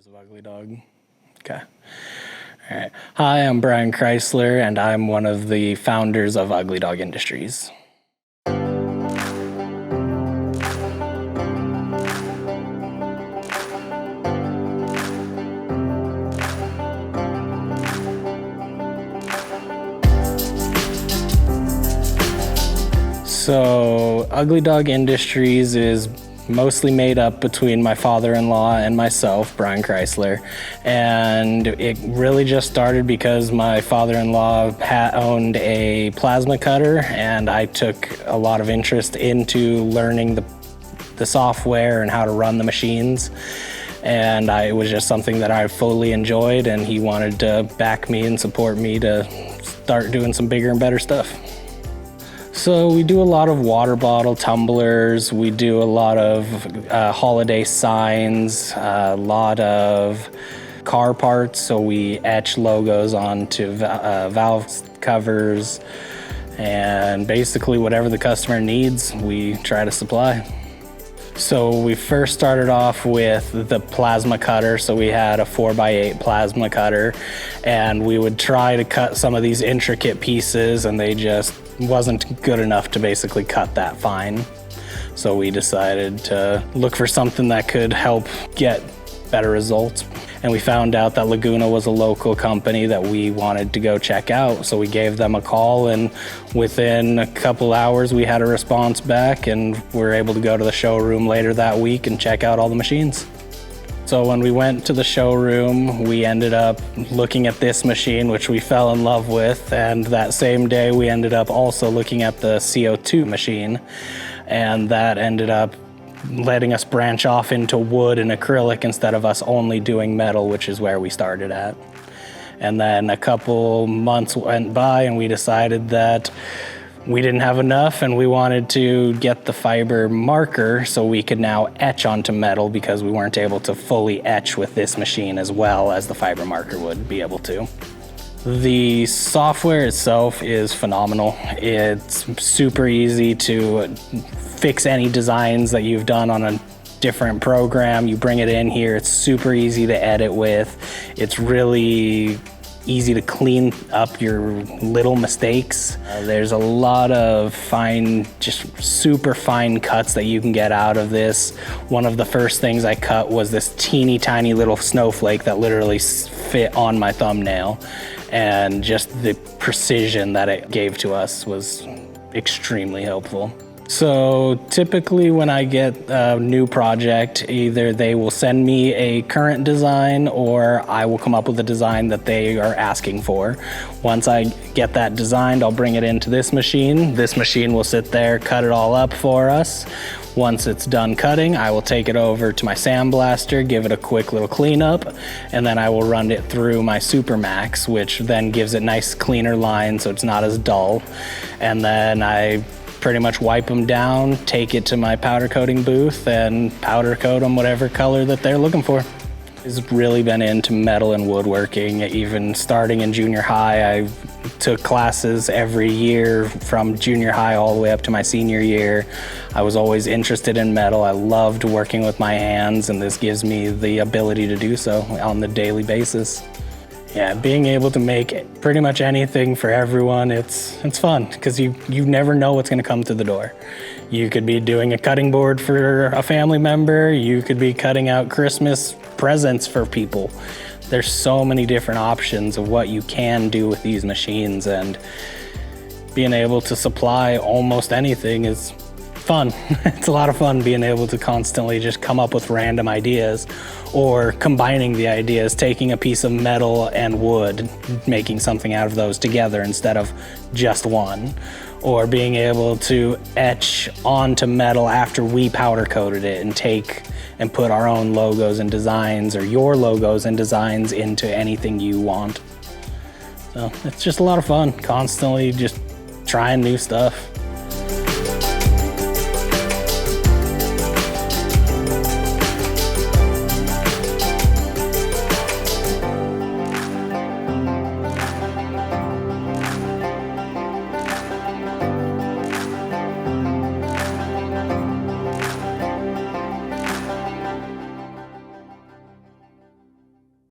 Founders of Ugly Dog. Okay. All right. Hi, I'm Brian Chrysler, and I'm one of the founders of Ugly Dog Industries. So, Ugly Dog Industries is mostly made up between my father-in-law and myself, Brian Chrysler, and it really just started because my father-in-law owned a plasma cutter, and I took a lot of interest into learning the software and how to run the machines, and it was just something that I fully enjoyed, and he wanted to back me and support me to start doing some bigger and better stuff. So we do a lot of water bottle tumblers, we do a lot of holiday signs, a lot of car parts, so we etch logos onto valve covers, and basically whatever the customer needs, we try to supply. So we first started off with the plasma cutter. So we had a 4x8 plasma cutter, and we would try to cut some of these intricate pieces, and they just wasn't good enough to basically cut that fine. So we decided to look for something that could help get better results. And we found out that Laguna was a local company that we wanted to go check out. So we gave them a call, and within a couple hours we had a response back, and we were able to go to the showroom later that week and check out all the machines. So when we went to the showroom, we ended up looking at this machine, which we fell in love with. And that same day we ended up also looking at the CO2 machine, and that ended up letting us branch off into wood and acrylic instead of us only doing metal, which is where we started at. And then a couple months went by, and we decided that we didn't have enough, and we wanted to get the fiber marker so we could now etch onto metal, because we weren't able to fully etch with this machine as well as the fiber marker would be able to. The software itself is phenomenal. It's super easy to fix any designs that you've done on a different program. You bring it in here, it's super easy to edit with. It's really easy to clean up your little mistakes. There's a lot of fine, just super fine cuts that you can get out of this. One of the first things I cut was this teeny tiny little snowflake that literally fit on my thumbnail, and just the precision that it gave to us was extremely helpful. So typically when I get a new project, either they will send me a current design, or I will come up with a design that they are asking for. Once I get that designed, I'll bring it into this machine. This machine will sit there, cut it all up for us. Once it's done cutting, I will take it over to my sandblaster, give it a quick little cleanup, and then I will run it through my Super Max, which then gives it nice cleaner lines so it's not as dull. And then I pretty much wipe them down, take it to my powder coating booth, and powder coat them whatever color that they're looking for. I've really been into metal and woodworking. Even starting in junior high, I took classes every year from junior high all the way up to my senior year. I was always interested in metal. I loved working with my hands, and this gives me the ability to do so on the daily basis. Yeah, being able to make pretty much anything for everyone, it's fun, because you never know what's going to come through the door. You could be doing a cutting board for a family member, you could be cutting out Christmas presents for people. There's so many different options of what you can do with these machines, and being able to supply almost anything is fun. It's a lot of fun being able to constantly just come up with random ideas, or combining the ideas, taking a piece of metal and wood, making something out of those together instead of just one, or being able to etch onto metal after we powder coated it and take and put our own logos and designs, or your logos and designs, into anything you want. So it's just a lot of fun, constantly just trying new stuff.